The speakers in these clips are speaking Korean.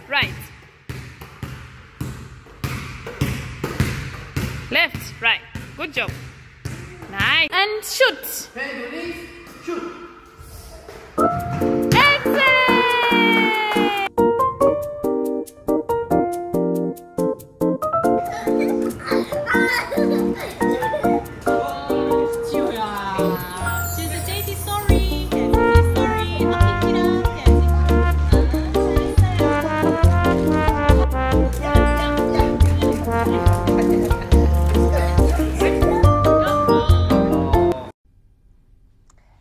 right. Left, right. Good job. Nice. And shoot. Ready, shoot. Excellent.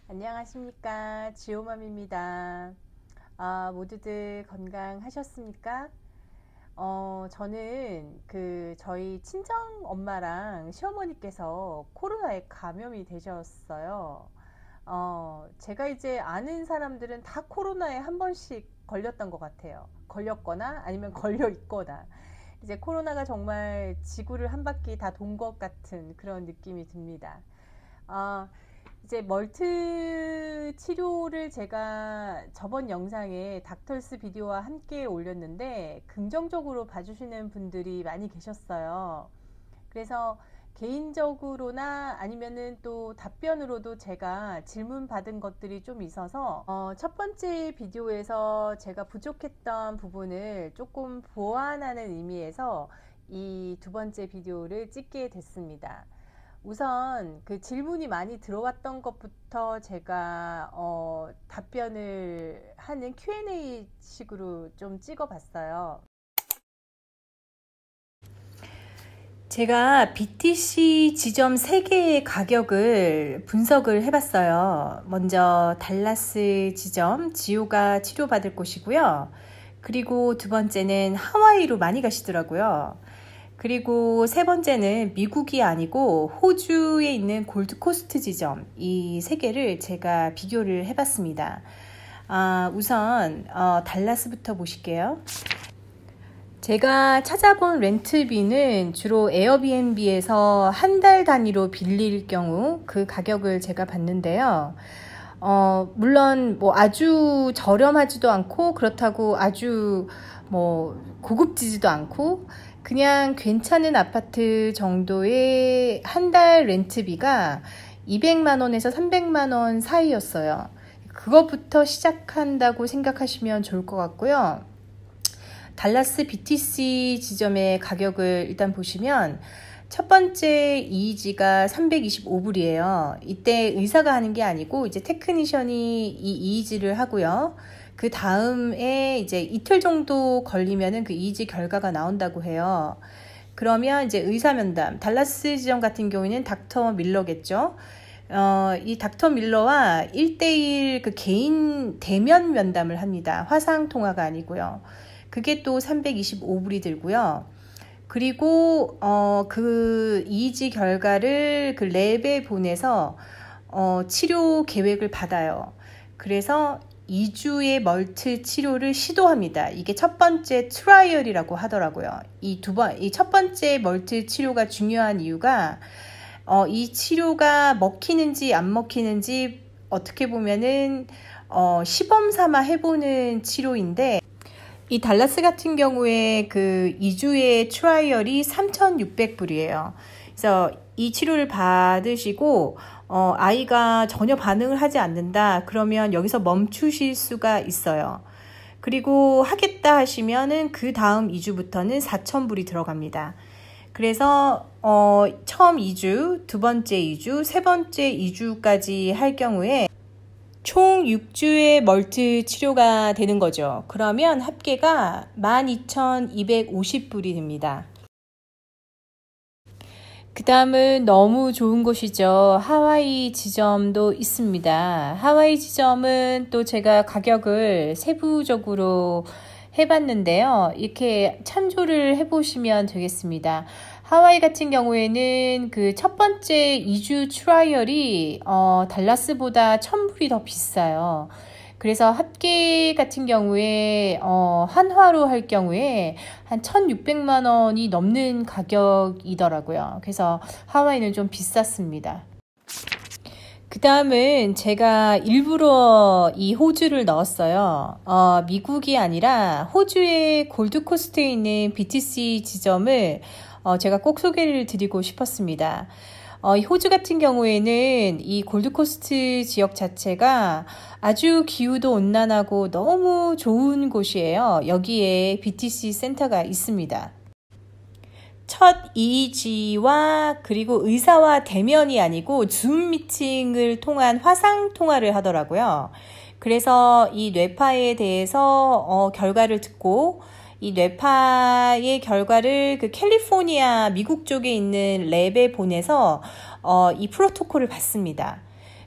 안녕하십니까, 지오맘입니다. 모두들 건강하셨습니까? 저는 저희 친정 엄마랑 시어머니께서 코로나에 감염이 되셨어요. 제가 이제 아는 사람들은 다 코로나에 한 번씩 걸렸던 것 같아요. 걸렸거나 아니면 걸려 있거나. 이제 코로나가 정말 지구를 한 바퀴 다 돈 것 같은 그런 느낌이 듭니다. 이제 멀트 치료를 제가 저번 영상에 닥터스 비디오와 함께 올렸는데 긍정적으로 봐주시는 분들이 많이 계셨어요. 그래서 개인적으로나 아니면은 또 답변으로도 제가 질문 받은 것들이 좀 있어서 첫 번째 비디오에서 제가 부족했던 부분을 조금 보완하는 의미에서 이 두 번째 비디오를 찍게 됐습니다. 우선 그 질문이 많이 들어왔던 것부터 제가 답변을 하는 Q&A 식으로 좀 찍어 봤어요. 제가 BTC 지점 3개의 가격을 분석을 해봤어요. 먼저 달라스 지점, 지오가 치료받을 곳이고요. 그리고 두 번째는 하와이로 많이 가시더라고요. 그리고 세 번째는 미국이 아니고 호주에 있는 골드코스트 지점, 이 3개를 제가 비교를 해봤습니다. 우선 달라스부터 보실게요. 제가 찾아본 렌트비는 주로 에어비앤비에서 한 달 단위로 빌릴 경우 그 가격을 제가 봤는데요. 물론 뭐 아주 저렴하지도 않고 그렇다고 아주 뭐 고급지지도 않고 그냥 괜찮은 아파트 정도의 한 달 렌트비가 200만원에서 300만원 사이였어요. 그것부터 시작한다고 생각하시면 좋을 것 같고요. 달라스 BTC 지점의 가격을 일단 보시면 첫 번째 EEG가 325불이에요. 이때 의사가 하는 게 아니고 이제 테크니션이 이 EEG를 하고요. 그 다음에 이제 이틀 정도 걸리면은 그 EEG 결과가 나온다고 해요. 그러면 이제 의사 면담, 달라스 지점 같은 경우에는 닥터 밀러겠죠. 이 닥터 밀러와 1대1 그 개인 대면 면담을 합니다. 화상 통화가 아니고요. 그게 또 325불이 들고요. 그리고 그 EEG 결과를 그 랩에 보내서 치료 계획을 받아요. 그래서 2주의 멀트 치료를 시도합니다. 이게 첫 번째 트라이얼이라고 하더라고요. 이 첫 번째 멀트 치료가 중요한 이유가 이 치료가 먹히는지 안 먹히는지 어떻게 보면은 시범 삼아 해보는 치료인데, 이 달라스 같은 경우에 그 2주의 트라이얼이 3,600불이에요. 그래서 이 치료를 받으시고 아이가 전혀 반응을 하지 않는다 그러면 여기서 멈추실 수가 있어요. 그리고 하겠다 하시면은 그 다음 2주부터는 4,000불이 들어갑니다. 그래서 처음 2주, 두 번째 2주, 세 번째 2주까지 할 경우에 총 6주의 멀트 치료가 되는 거죠. 그러면 합계가 12,250불이 됩니다. 그 다음은 너무 좋은 곳이죠. 하와이 지점도 있습니다. 하와이 지점은 또 제가 가격을 세부적으로 해봤는데요. 이렇게 참조를 해보시면 되겠습니다. 하와이 같은 경우에는 그 첫 번째 2주 트라이얼이 달라스보다 1,000불이 더 비싸요. 그래서 합계 같은 경우에 한화로 할 경우에 한 1,600만 원이 넘는 가격이더라고요. 그래서 하와이는 좀 비쌌습니다. 그 다음은 제가 일부러 이 호주를 넣었어요. 미국이 아니라 호주의 골드코스트에 있는 BTC 지점을 제가 꼭 소개를 드리고 싶었습니다. 이 호주 같은 경우에는 이 골드코스트 지역 자체가 아주 기후도 온난하고 너무 좋은 곳이에요. 여기에 BTC 센터가 있습니다. 첫 EEG와 그리고 의사와 대면이 아니고 줌 미팅을 통한 화상 통화를 하더라고요. 그래서 이 뇌파에 대해서 결과를 듣고 이 뇌파의 결과를 그 캘리포니아 미국 쪽에 있는 랩에 보내서 이 프로토콜을 받습니다.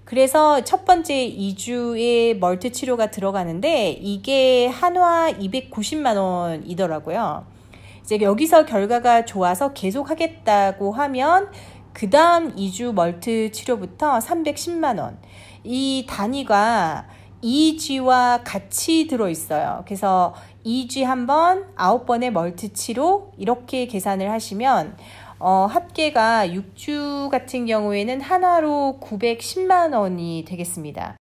그래서 첫 번째 2주의 멀티 치료가 들어가는데 이게 한화 290만 원이더라고요. 이제 여기서 결과가 좋아서 계속 하겠다고 하면 그 다음 2주 멀티 치료부터 310만 원. 이 단위가 EEG와 같이 들어있어요. 그래서 EEG 한 번, 9번의 멀티 치료 이렇게 계산을 하시면 합계가 6주 같은 경우에는 하나로 910만 원이 되겠습니다.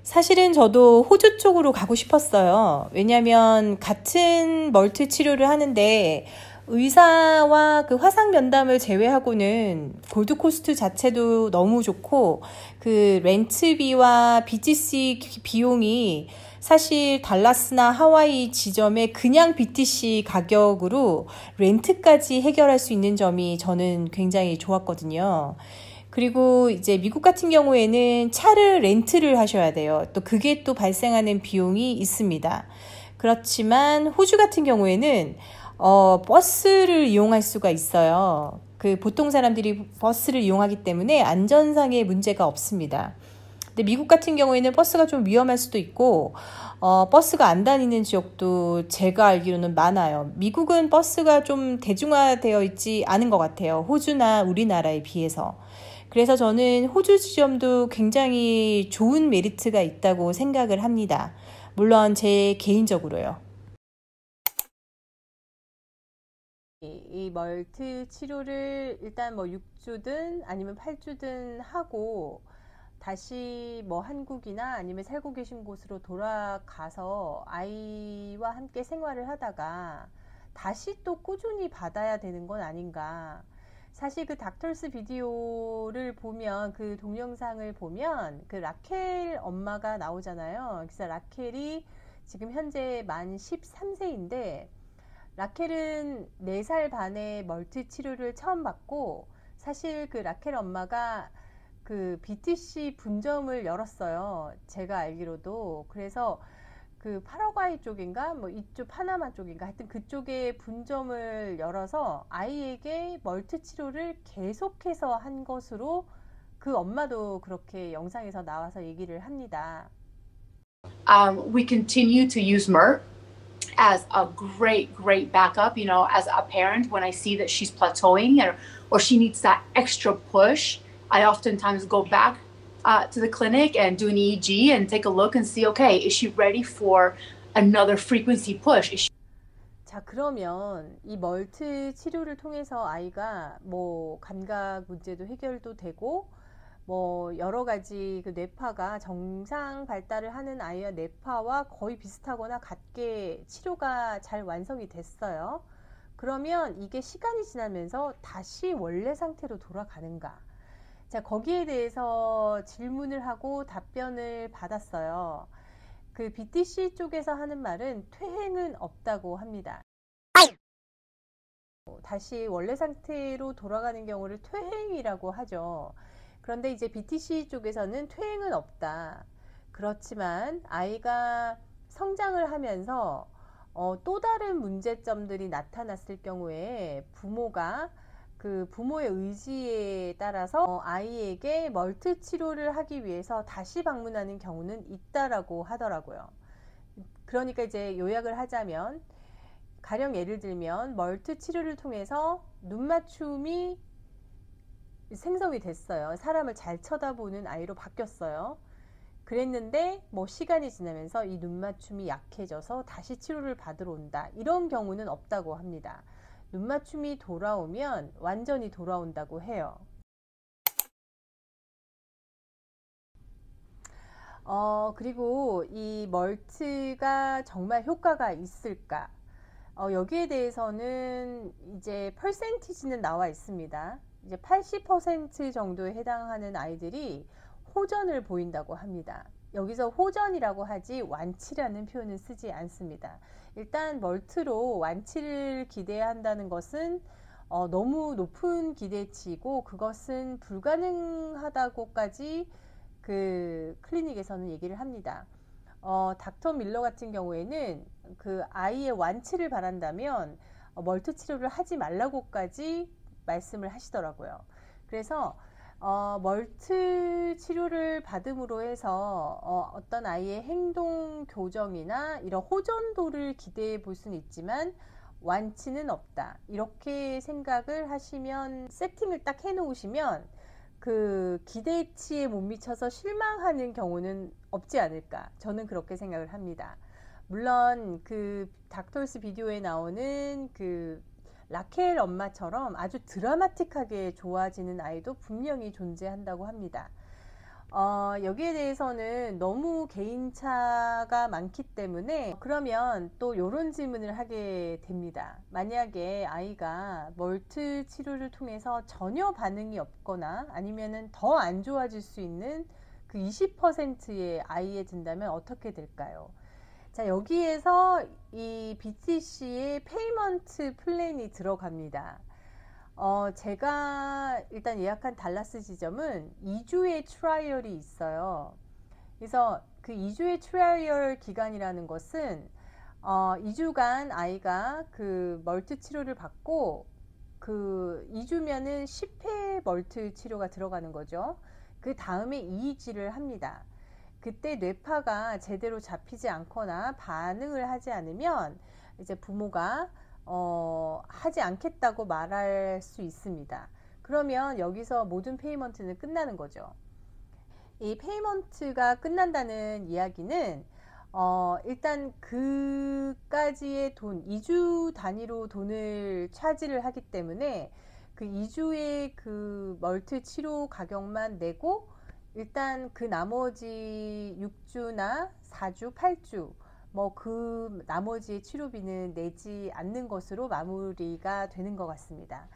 사실은 저도 호주 쪽으로 가고 싶었어요. 왜냐하면 같은 멀티 치료를 하는데 의사와 그 화상 면담을 제외하고는 골드코스트 자체도 너무 좋고 그 렌트비와 BTC 비용이 사실 달라스나 하와이 지점의 그냥 BTC 가격으로 렌트까지 해결할 수 있는 점이 저는 굉장히 좋았거든요. 그리고 이제 미국 같은 경우에는 차를 렌트를 하셔야 돼요. 또 그게 또 발생하는 비용이 있습니다. 그렇지만 호주 같은 경우에는 버스를 이용할 수가 있어요. 그 보통 사람들이 버스를 이용하기 때문에 안전상의 문제가 없습니다. 근데 미국 같은 경우에는 버스가 좀 위험할 수도 있고 버스가 안 다니는 지역도 제가 알기로는 많아요. 미국은 버스가 좀 대중화되어 있지 않은 것 같아요. 호주나 우리나라에 비해서. 그래서 저는 호주 지점도 굉장히 좋은 메리트가 있다고 생각을 합니다. 물론 제 개인적으로요. 이 멀티 치료를 일단 뭐 6주든 아니면 8주든 하고 다시 뭐 한국이나 아니면 살고 계신 곳으로 돌아가서 아이와 함께 생활을 하다가 다시 또 꾸준히 받아야 되는 건 아닌가. 사실 그 닥터스 비디오를 보면 그 동영상을 보면 그 라켈 엄마가 나오잖아요. 그래서 라켈이 지금 현재 만 13세인데 라켈은 4살 반에 멀티 치료를 처음 받고 사실 그 라켈 엄마가 그 BTC 분점을 열었어요. 제가 알기로도. 그래서 그 파라과이 쪽인가 뭐 이쪽 파나마 쪽인가 하여튼 그쪽에 분점을 열어서 아이에게 멀티 치료를 계속해서 한 것으로 그 엄마도 그렇게 영상에서 나와서 얘기를 합니다. We continue to use Mert as a great backup, you know, as a parent when I see that she's plateauing or she needs that extra push. I oftentimes go back to the clinic and do an EEG and take a look and see, okay, is she ready for another frequency push? 자, 그러면 이 멀티 치료를 통해서 아이가 뭐 감각 문제도 해결도 되고 뭐 여러 가지 그 뇌파가 정상 발달을 하는 아이와 뇌파와 거의 비슷하거나 같게 치료가 잘 완성이 됐어요. 그러면 이게 시간이 지나면서 다시 원래 상태로 돌아가는가? 자, 거기에 대해서 질문을 하고 답변을 받았어요. 그 BTC 쪽에서 하는 말은 퇴행은 없다고 합니다. 다시 원래 상태로 돌아가는 경우를 퇴행이라고 하죠. 그런데 이제 BTC 쪽에서는 퇴행은 없다. 그렇지만 아이가 성장을 하면서 또 다른 문제점들이 나타났을 경우에 부모가 그 부모의 의지에 따라서 아이에게 멀티 치료를 하기 위해서 다시 방문하는 경우는 있다라고 하더라고요. 그러니까 이제 요약을 하자면 가령 예를 들면 멀티 치료를 통해서 눈 맞춤이 생성이 됐어요. 사람을 잘 쳐다보는 아이로 바뀌었어요. 그랬는데 뭐 시간이 지나면서 이 눈 맞춤이 약해져서 다시 치료를 받으러 온다. 이런 경우는 없다고 합니다. 눈 맞춤이 돌아오면 완전히 돌아온다고 해요. 그리고 이 멀트가 정말 효과가 있을까? 여기에 대해서는 이제 퍼센티지는 나와 있습니다. 이제 80% 정도에 해당하는 아이들이 호전을 보인다고 합니다. 여기서 호전이라고 하지 완치라는 표현은 쓰지 않습니다. 일단 멀트로 완치를 기대한다는 것은 너무 높은 기대치이고 그것은 불가능하다고까지 그 클리닉에서는 얘기를 합니다. 닥터 밀러 같은 경우에는 그 아이의 완치를 바란다면 멀트 치료를 하지 말라고까지 말씀을 하시더라고요. 그래서 멀트 치료를 받음으로 해서 어떤 아이의 행동 교정이나 이런 호전도를 기대해 볼 수는 있지만 완치는 없다. 이렇게 생각을 하시면 세팅을 딱 해 놓으시면 그 기대치에 못 미쳐서 실망하는 경우는 없지 않을까. 저는 그렇게 생각을 합니다. 물론 그 닥터스 비디오에 나오는 그 라켈 엄마처럼 아주 드라마틱하게 좋아지는 아이도 분명히 존재한다고 합니다. 여기에 대해서는 너무 개인차가 많기 때문에 그러면 또 이런 질문을 하게 됩니다. 만약에 아이가 멀트 치료를 통해서 전혀 반응이 없거나 아니면은 더 안 좋아질 수 있는 그 20%의 아이에 든다면 어떻게 될까요? 자, 여기에서 이 BTC의 페이먼트 플랜이 들어갑니다. 제가 일단 예약한 달라스 지점은 2주의 트라이얼이 있어요. 그래서 그 2주의 트라이얼 기간이라는 것은 2주간 아이가 그 멀트 치료를 받고 그 2주면은 10회 멀트 치료가 들어가는 거죠. 그 다음에 EEG를 합니다. 그때 뇌파가 제대로 잡히지 않거나 반응을 하지 않으면 이제 부모가 하지 않겠다고 말할 수 있습니다. 그러면 여기서 모든 페이먼트는 끝나는 거죠. 이 페이먼트가 끝난다는 이야기는 일단 그까지의 돈, 2주 단위로 돈을 차지를 하기 때문에 그 2주의 그 멀트 치료 가격만 내고 일단 그 나머지 6주나 4주, 8주 뭐 그 나머지의 치료비는 내지 않는 것으로 마무리가 되는 것 같습니다.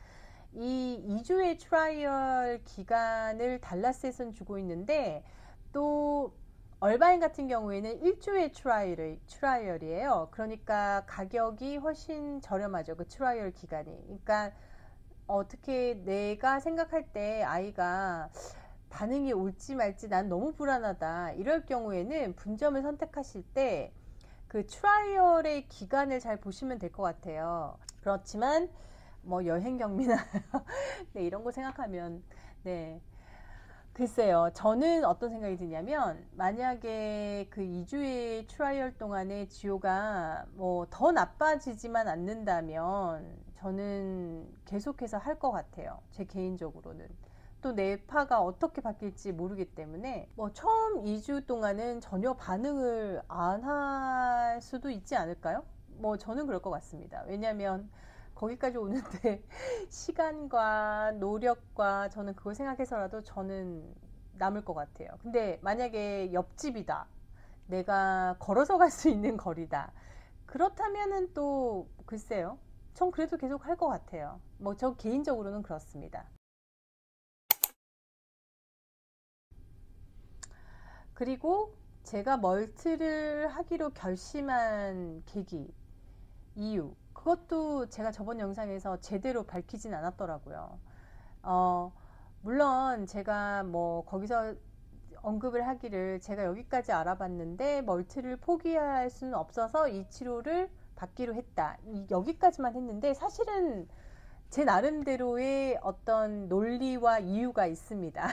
이 2주의 트라이얼 기간을 달라스에선 주고 있는데 또 얼바인 같은 경우에는 1주의 트라이얼이에요. 그러니까 가격이 훨씬 저렴하죠. 그 트라이얼 기간이. 그러니까 어떻게 내가 생각할 때 아이가 반응이 올지 말지 난 너무 불안하다. 이럴 경우에는 분점을 선택하실 때 그 트라이얼의 기간을 잘 보시면 될 것 같아요. 그렇지만 뭐 여행 경비나 네, 이런 거 생각하면 네. 글쎄요. 저는 어떤 생각이 드냐면 만약에 그 2주의 트라이얼 동안에 지호가 뭐 더 나빠지지만 않는다면 저는 계속해서 할 것 같아요. 제 개인적으로는. 또 뇌파가 어떻게 바뀔지 모르기 때문에 뭐 처음 2주 동안은 전혀 반응을 안 할 수도 있지 않을까요? 뭐 저는 그럴 것 같습니다. 왜냐하면 거기까지 오는데 시간과 노력과 저는 그걸 생각해서라도 저는 남을 것 같아요. 근데 만약에 옆집이다. 내가 걸어서 갈 수 있는 거리다. 그렇다면은 또 글쎄요. 전 그래도 계속 할 것 같아요. 뭐 저 개인적으로는 그렇습니다. 그리고 제가 멀트를 하기로 결심한 계기, 이유, 그것도 제가 저번 영상에서 제대로 밝히진 않았더라고요. 물론 제가 뭐 거기서 언급을 하기를 제가 여기까지 알아봤는데 멀트를 포기할 수는 없어서 이 치료를 받기로 했다. 여기까지만 했는데 사실은 제 나름대로의 어떤 논리와 이유가 있습니다.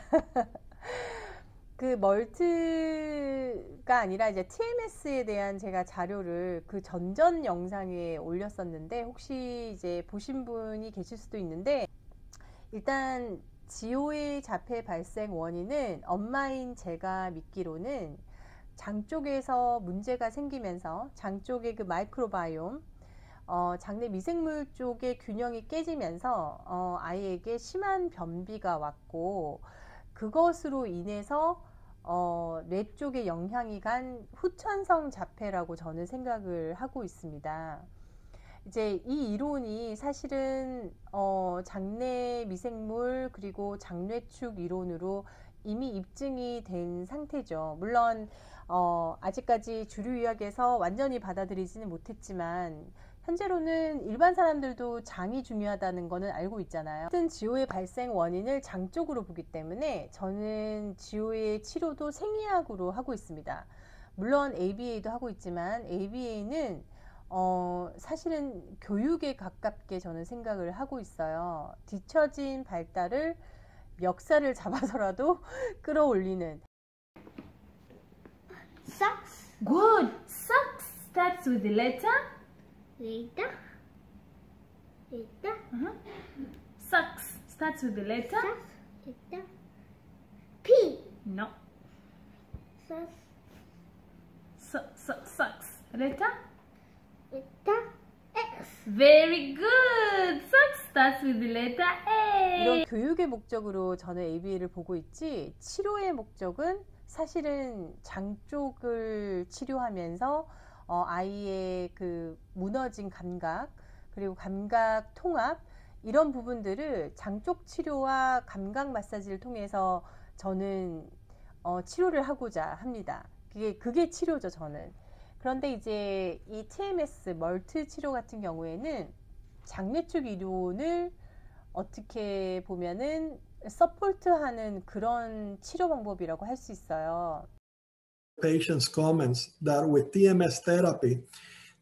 그 멀트가 아니라 이제 TMS에 대한 제가 자료를 그 전전 영상에 올렸었는데 혹시 이제 보신 분이 계실 수도 있는데 일단 지오의 자폐 발생 원인은 엄마인 제가 믿기로는 장 쪽에서 문제가 생기면서 장 쪽의 그 마이크로바이옴 장내 미생물 쪽의 균형이 깨지면서 아이에게 심한 변비가 왔고 그것으로 인해서 뇌 쪽에 영향이 간 후천성 자폐라고 저는 생각을 하고 있습니다. 이제 이 이론이 사실은 장내 미생물 그리고 장뇌축 이론으로 이미 입증이 된 상태죠. 물론 아직까지 주류의학에서 완전히 받아들이지는 못했지만 현재로는 일반 사람들도 장이 중요하다는 거는 알고 있잖아요. 같은 지오의 발생 원인을 장 쪽으로 보기 때문에 저는 지오의 치료도 생리학으로 하고 있습니다. 물론 ABA도 하고 있지만 ABA는 사실은 교육에 가깝게 저는 생각을 하고 있어요. 뒤처진 발달을 멱살을 잡아서라도 끌어올리는. Sucks. Good. Sucks starts with the letter. Letter. Letter. Sucks starts with the letter. Letter. P. No. Sucks. Sucks. Letter. Letter. X. Very good. Sucks starts with the letter A. 이런 교육의 목적으로 저는 ABA를 보고 있지, 치료의 목적은 사실은 장 쪽을 치료하면서 아이의 그 무너진 감각 그리고 감각 통합 이런 부분들을 장 쪽 치료와 감각 마사지를 통해서 저는 치료를 하고자 합니다. 그게 치료죠, 저는. 그런데 이제 이 TMS 멀트 치료 같은 경우에는 장뇌축 이론을 어떻게 보면은 서포트하는 그런 치료 방법이라고 할 수 있어요. Patients comments that with TMS therapy,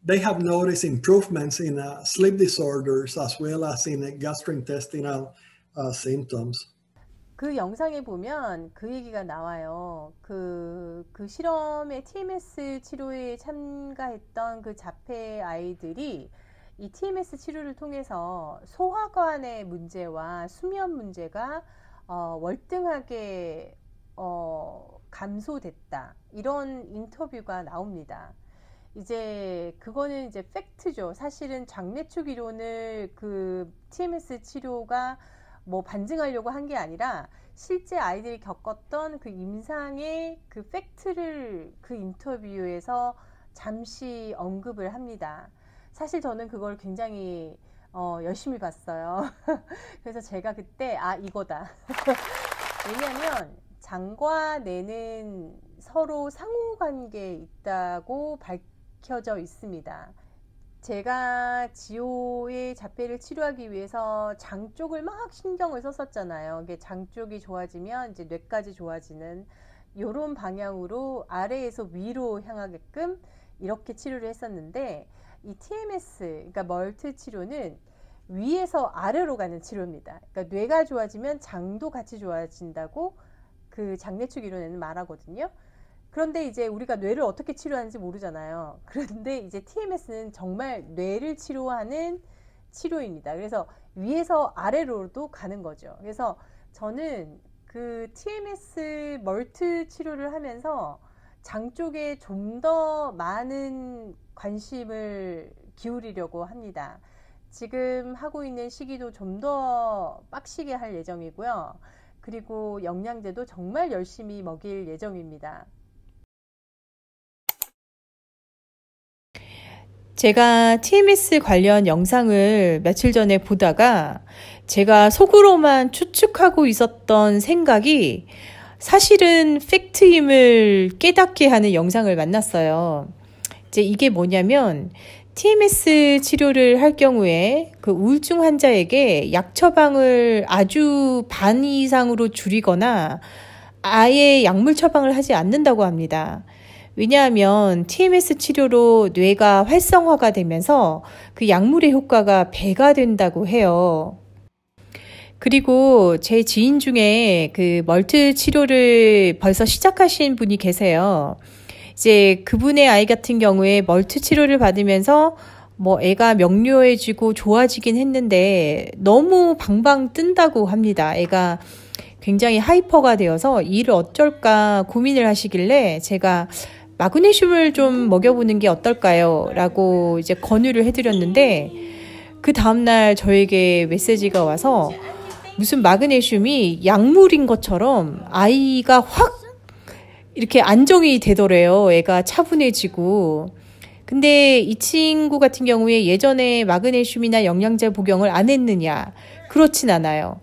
they have noticed improvements in sleep disorders as well as in gastrointestinal symptoms. 그 영상에 보면 그 얘기가 나와요. 그 실험의 TMS 치료에 참가했던 그 자폐 아이들이 이 TMS 치료를 통해서 소화관의 문제와 수면 문제가 월등하게 감소됐다. 이런 인터뷰가 나옵니다. 이제 그거는 이제 팩트죠. 사실은 장뇌축 이론을 그 TMS 치료가 뭐 반증하려고 한 게 아니라 실제 아이들이 겪었던 그 임상의 그 팩트를 그 인터뷰에서 잠시 언급을 합니다. 사실 저는 그걸 굉장히 열심히 봤어요. 그래서 제가 그때 이거다. 왜냐하면 장과 뇌는 서로 상호관계에 있다고 밝혀져 있습니다. 제가 지오의 자폐를 치료하기 위해서 장 쪽을 막 신경을 썼었잖아요. 이게 장 쪽이 좋아지면 이제 뇌까지 좋아지는 이런 방향으로 아래에서 위로 향하게끔 이렇게 치료를 했었는데, 이 TMS, 그러니까 멀트 치료는 위에서 아래로 가는 치료입니다. 그러니까 뇌가 좋아지면 장도 같이 좋아진다고 그 장뇌축 이론에는 말하거든요. 그런데 이제 우리가 뇌를 어떻게 치료하는지 모르잖아요. 그런데 이제 TMS는 정말 뇌를 치료하는 치료입니다. 그래서 위에서 아래로도 가는 거죠. 그래서 저는 그 TMS 멀트 치료를 하면서 장 쪽에 좀 더 많은 관심을 기울이려고 합니다. 지금 하고 있는 시기도 좀 더 빡시게 할 예정이고요. 그리고 영양제도 정말 열심히 먹일 예정입니다. 제가 TMS 관련 영상을 며칠 전에 보다가 제가 속으로만 추측하고 있었던 생각이 사실은 팩트임을 깨닫게 하는 영상을 만났어요. 이제 이게 뭐냐면 TMS 치료를 할 경우에 그 우울증 환자에게 약 처방을 아주 반 이상으로 줄이거나 아예 약물 처방을 하지 않는다고 합니다. 왜냐하면 TMS 치료로 뇌가 활성화가 되면서 그 약물의 효과가 배가 된다고 해요. 그리고 제 지인 중에 그 멀트 치료를 벌써 시작하신 분이 계세요. 이제 그분의 아이 같은 경우에 멀트 치료를 받으면서 뭐 애가 명료해지고 좋아지긴 했는데 너무 방방 뜬다고 합니다. 애가 굉장히 하이퍼가 되어서 이를 어쩔까 고민을 하시길래 제가 마그네슘을 좀 먹여보는 게 어떨까요? 라고 이제 권유를 해드렸는데 그 다음날 저에게 메시지가 와서 무슨 마그네슘이 약물인 것처럼 아이가 확 이렇게 안정이 되더래요. 애가 차분해지고. 근데 이 친구 같은 경우에 예전에 마그네슘이나 영양제 복용을 안 했느냐? 그렇진 않아요.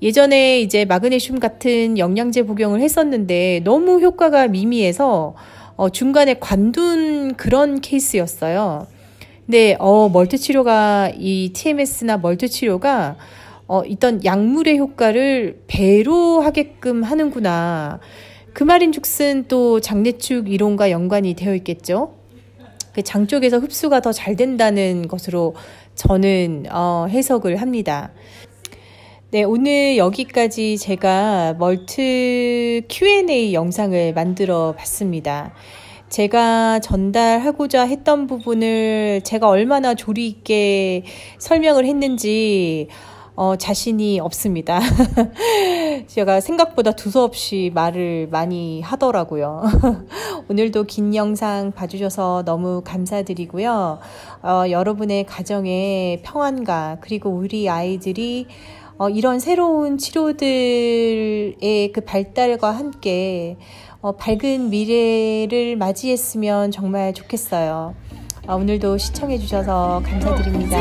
예전에 이제 마그네슘 같은 영양제 복용을 했었는데 너무 효과가 미미해서 중간에 관둔 그런 케이스였어요. 근데 멀트 치료가 이 TMS나 멀트 치료가 있던 약물의 효과를 배로 하게끔 하는구나. 그 말인즉슨 또 장내축 이론과 연관이 되어 있겠죠. 그 장 쪽에서 흡수가 더 잘 된다는 것으로 저는 해석을 합니다. 네, 오늘 여기까지 제가 멀트 Q&A 영상을 만들어 봤습니다. 제가 전달하고자 했던 부분을 제가 얼마나 조리 있게 설명을 했는지 자신이 없습니다. 제가 생각보다 두서없이 말을 많이 하더라고요. 오늘도 긴 영상 봐주셔서 너무 감사드리고요. 여러분의 가정의 평안과 그리고 우리 아이들이 이런 새로운 치료들의 그 발달과 함께 밝은 미래를 맞이했으면 정말 좋겠어요. 오늘도 시청해 주셔서 감사드립니다.